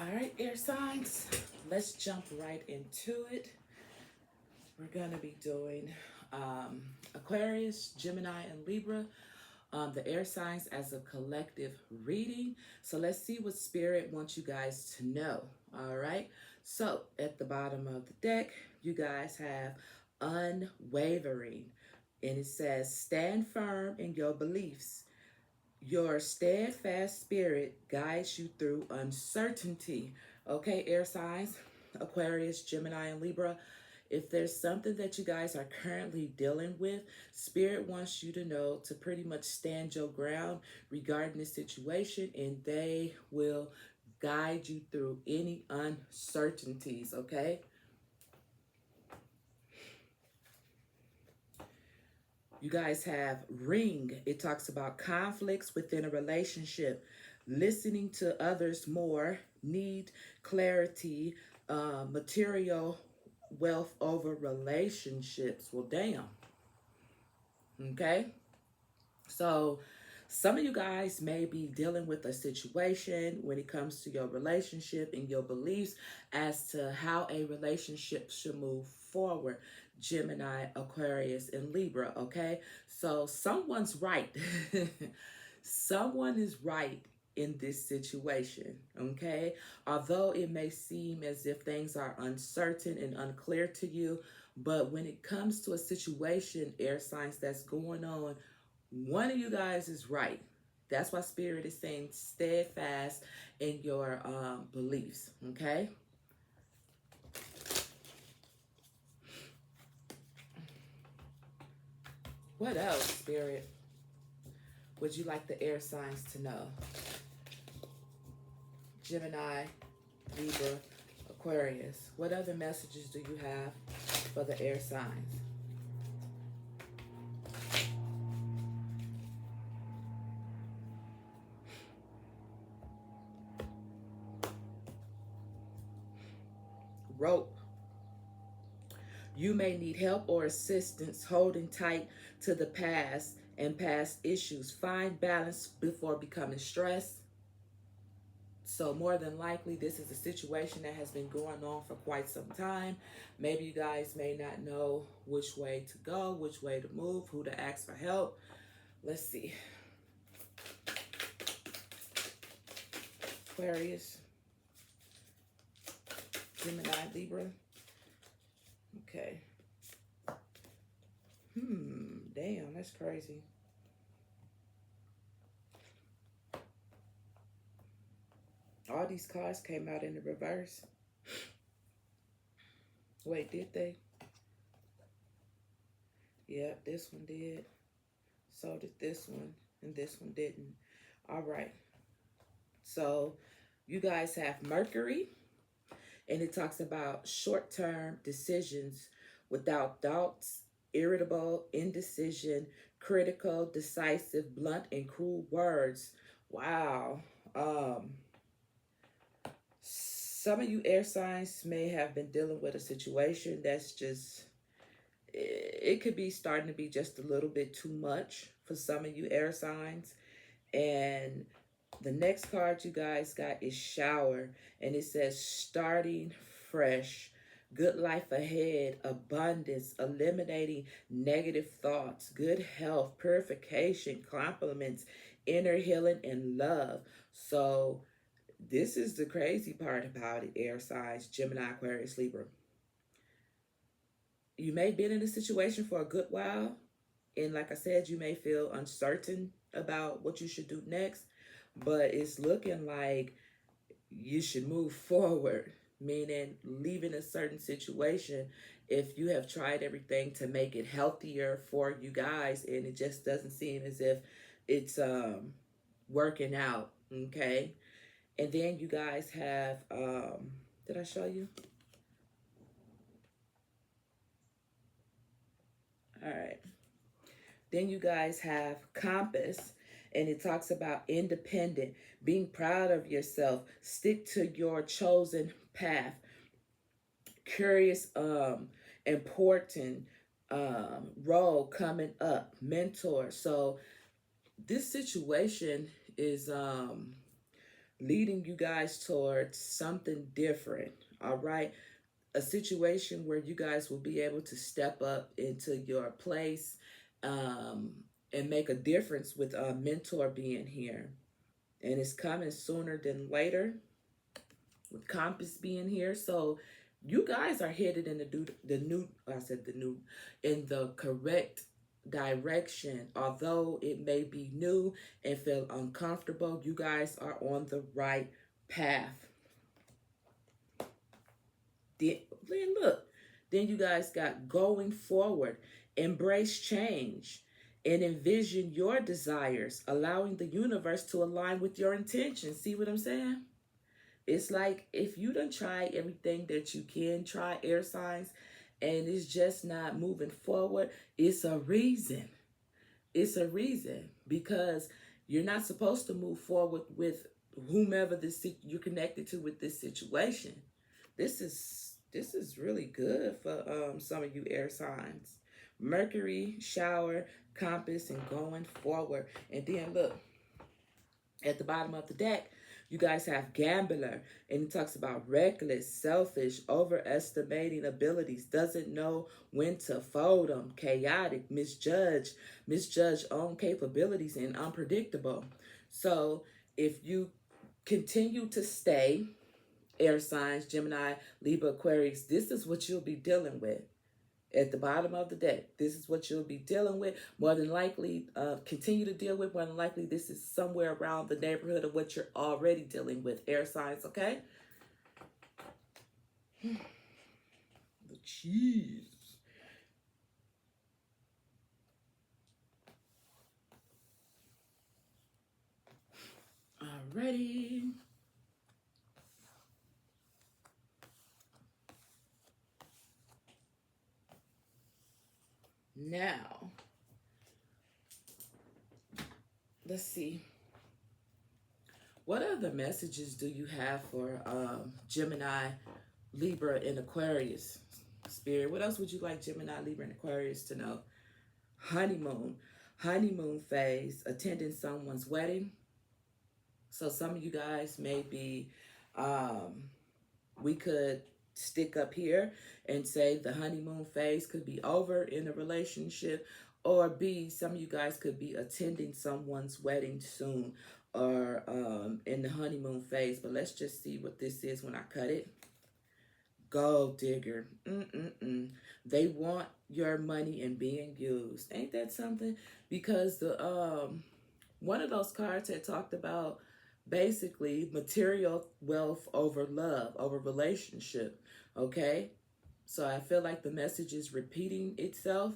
All right, air signs, let's jump right into it. We're going to be doing Aquarius, Gemini, and Libra, the air signs as a collective reading. So let's see what Spirit wants you guys to know. All right. So at the bottom of the deck, you guys have unwavering, and it says, stand firm in your beliefs. Your steadfast spirit guides you through uncertainty. Okay, air signs, Aquarius, Gemini, and Libra. If there's something that you guys are currently dealing with, Spirit wants you to know to pretty much stand your ground regarding the situation, and they will guide you through any uncertainties, okay? You guys have ring. It talks about conflicts within a relationship, listening to others more, need clarity, material wealth over relationships. Well, damn. Okay. So some of you guys may be dealing with a situation when it comes to your relationship and your beliefs as to how a relationship should move forward. Gemini, Aquarius, and Libra, okay? So someone's right. Someone is right in this situation, okay? Although it may seem as if things are uncertain and unclear to you, but when it comes to a situation, air signs, that's going on, one of you guys is right. That's why Spirit is saying steadfast in your beliefs, okay? What else, Spirit, would you like the air signs to know? Gemini, Libra, Aquarius. What other messages do you have for the air signs? Rope. You may need help or assistance holding tight to the past and past issues. Find balance before becoming stressed. So more than likely, this is a situation that has been going on for quite some time. Maybe you guys may not know which way to go, which way to move, who to ask for help. Let's see. Aquarius, Gemini, Libra. Okay. Damn, that's crazy. All these cards came out in the reverse. Wait, did they? Yep, this one did. So did this one, and this one didn't. All right. So you guys have Mercury, and it talks about short-term decisions without doubts, irritable, indecision, critical, decisive, blunt, and cruel words. Wow. Some of you air signs may have been dealing with a situation that's just, it could be starting to be just a little bit too much for some of you air signs. And the next card you guys got is shower, and it says starting fresh, good life ahead, abundance, eliminating negative thoughts, good health, purification, compliments, inner healing, and love. So this is the crazy part about it, air signs, Gemini, Aquarius, Libra. You may have been in a situation for a good while, and like I said, you may feel uncertain about what you should do next, but it's looking like you should move forward, meaning leaving a certain situation if you have tried everything to make it healthier for you guys, and it just doesn't seem as if it's working out, okay? And then you guys have, did I show you? All right. Then you guys have compass, and it talks about independent, being proud of yourself, stick to your chosen path, curious, important role coming up, mentor. So this situation is leading you guys towards something different. All right. A situation where you guys will be able to step up into your place, um, and make a difference with a mentor being here. And it's coming sooner than later with Compass being here. So you guys are headed in in the correct direction. Although it may be new and feel uncomfortable, you guys are on the right path. Then look, then you guys got going forward, embrace change, and envision your desires, allowing the universe to align with your intentions. See what I'm saying? It's like if you done try everything that you can try, air signs, and it's just not moving forward, it's a reason. It's a reason because you're not supposed to move forward with whomever you're connected to with this situation. This is really good for some of you air signs. Mercury, shower, compass, and going forward. And then look, at the bottom of the deck, you guys have gambler, and it talks about reckless, selfish, overestimating abilities, doesn't know when to fold them, chaotic, misjudge own capabilities, and unpredictable. So if you continue to stay, air signs, Gemini, Libra, Aquarius, this is what you'll be dealing with. At the bottom of the deck, this is what you'll be dealing with. More than likely, continue to deal with. More than likely, this is somewhere around the neighborhood of what you're already dealing with. Air signs, okay? The cheese. Alrighty. Now, let's see. What other messages do you have for Gemini, Libra, and Aquarius? Spirit, what else would you like Gemini, Libra, and Aquarius to know? Honeymoon. Honeymoon phase, attending someone's wedding. So some of you guys may be, we could stick up here and say the honeymoon phase could be over in a relationship, or B, some of you guys could be attending someone's wedding soon, or in the honeymoon phase. But let's just see what this is when I cut it. Gold digger. They want your money and being used. Ain't that something? Because the one of those cards had talked about basically material wealth over love, over relationship. Okay? So I feel like the message is repeating itself.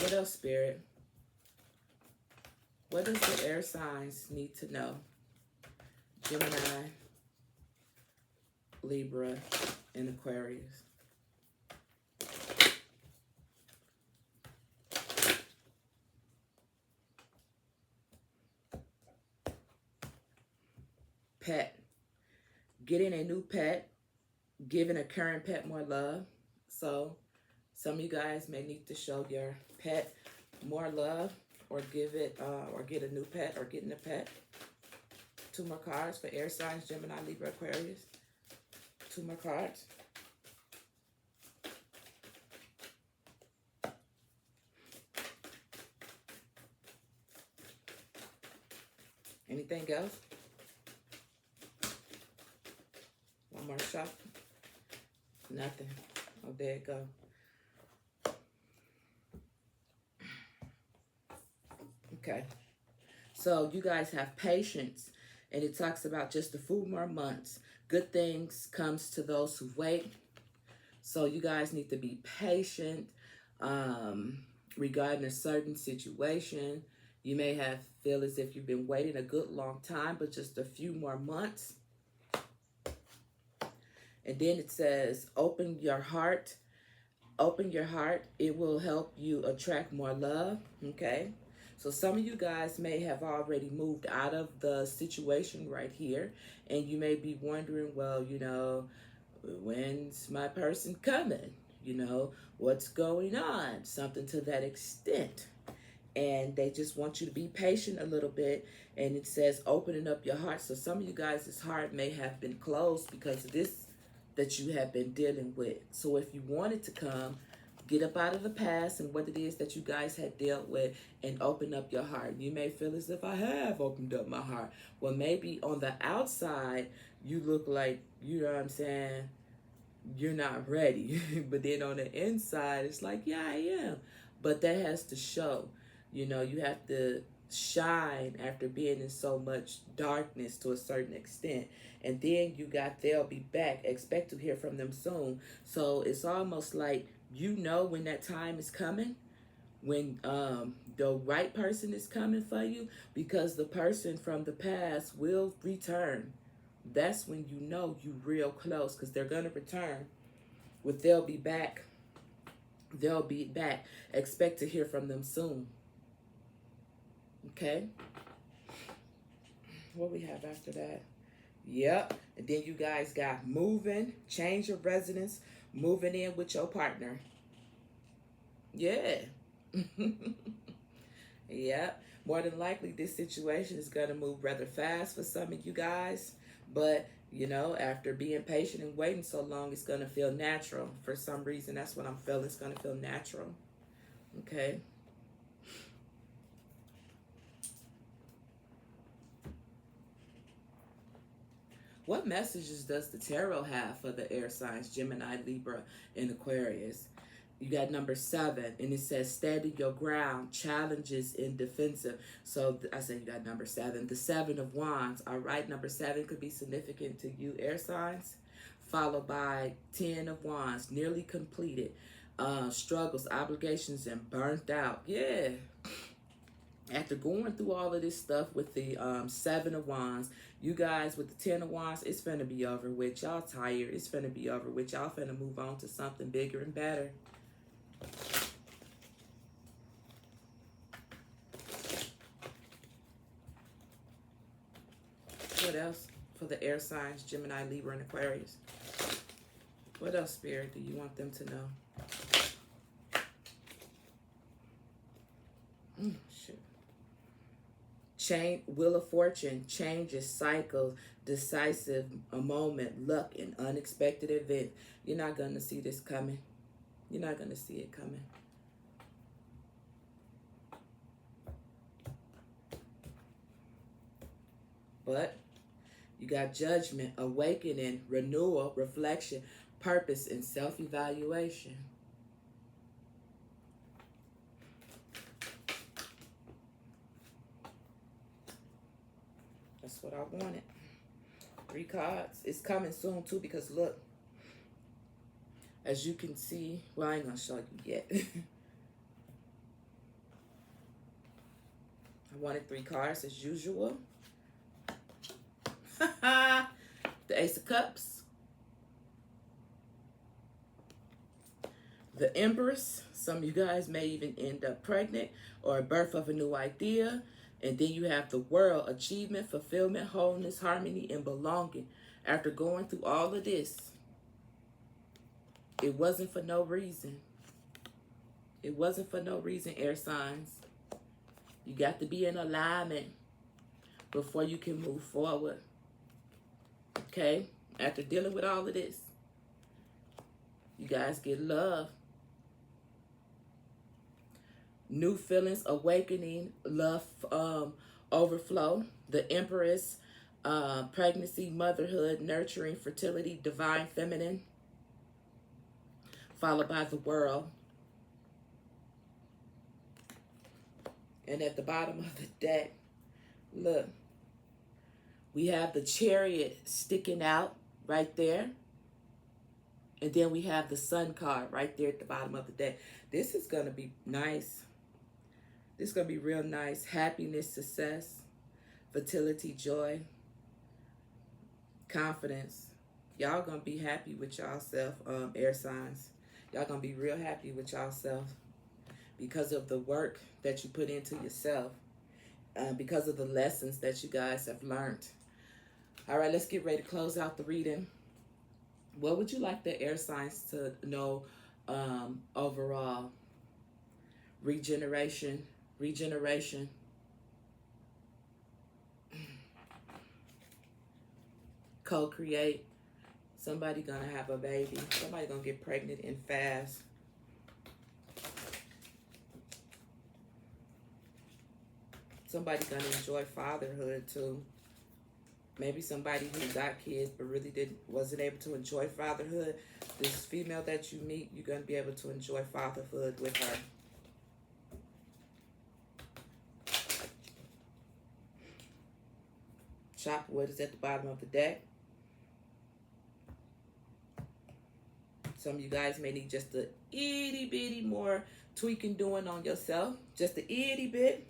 What else, Spirit? What does the air signs need to know? Gemini, Libra, and Aquarius. Pet. Getting a new pet, giving a current pet more love. So some of you guys may need to show your pet more love, or give it, or get a new pet, or getting a pet. 2 more cards for air signs, Gemini, Libra, Aquarius. 2 more cards. Anything else? One more shot. Nothing. Oh, there it go. Okay. So you guys have patience, and it talks about just a few more months. Good things comes to those who wait. So you guys need to be patient regarding a certain situation. You may feel as if you've been waiting a good long time, but just a few more months. And then it says, open your heart. Open your heart. It will help you attract more love. Okay. So some of you guys may have already moved out of the situation right here. And you may be wondering, well, when's my person coming? What's going on? Something to that extent. and they just want you to be patient a little bit. And it says opening up your heart. So some of you guys' heart may have been closed because of this that you have been dealing with. So if you wanted to come, get up out of the past and what it is that you guys had dealt with and open up your heart. You may feel as if I have opened up my heart. Well, maybe on the outside, you look like, you know what I'm saying, you're not ready. But then on the inside, it's like, yeah, I am. But that has to show. You know, you have to shine after being in so much darkness to a certain extent. And then you got they'll be back. Expect to hear from them soon. So it's almost like you know when that time is coming, when the right person is coming for you, because the person from the past will return. That's when you know you real close, because they're gonna return. With they'll be back. They'll be back. Expect to hear from them soon. Okay. What we have after that? Yep. And then you guys got moving, change of residence, moving in with your partner. Yeah. Yep. More than likely, this situation is going to move rather fast for some of you guys. But, you know, after being patient and waiting so long, it's going to feel natural. For some reason, that's what I'm feeling. It's going to feel natural. Okay. What messages does the tarot have for the air signs, Gemini, Libra, and Aquarius? You got number 7, and it says standing your ground, challenges in defensive. So I said you got number 7. The 7 of Wands. All right, number 7 could be significant to you, air signs. Followed by 10 of Wands, nearly completed. Struggles, obligations, and burnt out. Yeah. After going through all of this stuff with the 7 of Wands, you guys with the 10 of Wands, it's finna be over with. Y'all tired. It's finna be over with. Y'all finna move on to something bigger and better. What else for the air signs, Gemini, Libra, and Aquarius? What else, Spirit, do you want them to know? Change, Wheel of Fortune, changes, cycles, decisive, a moment, luck, and unexpected event. You're not going to see this coming. You're not going to see it coming. But you got judgment, awakening, renewal, reflection, purpose, and self-evaluation. That's what I wanted. 3 cards. It's coming soon, too, because look. As you can see, well, I ain't going to show you yet. I wanted 3 cards as usual. The Ace of Cups. The Empress. Some of you guys may even end up pregnant or a birth of a new idea. And then you have the World, achievement, fulfillment, wholeness, harmony, and belonging. After going through all of this, it wasn't for no reason. It wasn't for no reason, air signs. You got to be in alignment before you can move forward. Okay? After dealing with all of this, you guys get love. New feelings, awakening, love, overflow. The Empress, pregnancy, motherhood, nurturing, fertility, divine feminine. Followed by the World. And at the bottom of the deck, look, we have the Chariot sticking out right there. And then we have the Sun card right there at the bottom of the deck. This is going to be nice. This is going to be real nice. Happiness, success, fertility, joy, confidence. Y'all going to be happy with y'allself, air signs. Y'all going to be real happy with y'allself because of the work that you put into yourself, because of the lessons that you guys have learned. All right, let's get ready to close out the reading. What would you like the air signs to know overall? Regeneration, regeneration. Co-create. Somebody gonna have a baby. Somebody gonna get pregnant and fast. Somebody gonna enjoy fatherhood too. Maybe somebody who got kids but really wasn't able to enjoy fatherhood. This female that you meet, you're gonna be able to enjoy fatherhood with her. Chop wood is at the bottom of the deck. Some of you guys may need just a itty bitty more tweaking doing on yourself. Just a itty bit.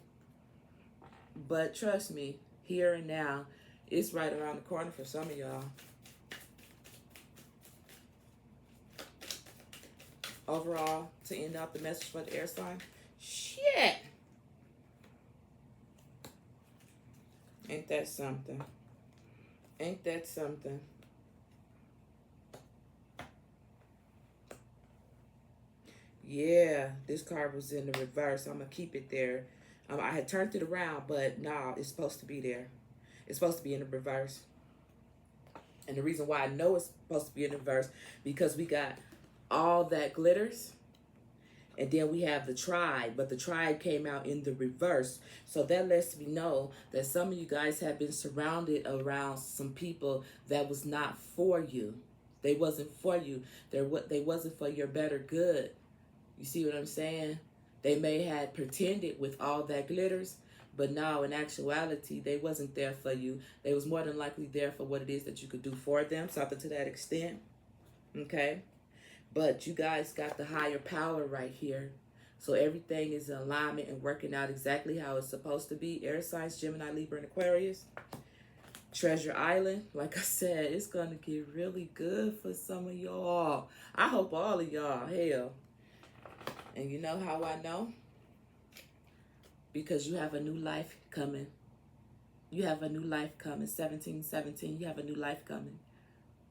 But trust me, here and now, it's right around the corner for some of y'all. Overall, to end out the message for the air sign, shit. Ain't that something? Ain't that something? Yeah, this card was in the reverse. I'm going to keep it there. I had turned it around, but no, it's supposed to be there. It's supposed to be in the reverse. And the reason why I know it's supposed to be in the reverse, because we got all that glitters. And then we have the tribe, but the tribe came out in the reverse. So that lets me know that some of you guys have been surrounded around some people that was not for you. They wasn't for you. They wasn't for your better good. You see what I'm saying? They may have pretended with all that glitters, but now in actuality, they wasn't there for you. They was more than likely there for what it is that you could do for them, something to that extent. Okay? But you guys got the higher power right here. So everything is in alignment and working out exactly how it's supposed to be. Air signs, Gemini, Libra, and Aquarius. Treasure Island, like I said, it's going to get really good for some of y'all. I hope all of y'all, hell. And you know how I know? Because you have a new life coming. You have a new life coming. 1717, you have a new life coming.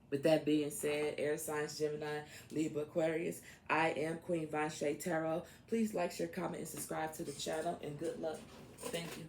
With that being said, air signs, Gemini, Libra, Aquarius, I am Queen Von Shay Tarot. Please like, share, comment, and subscribe to the channel. And good luck. Thank you.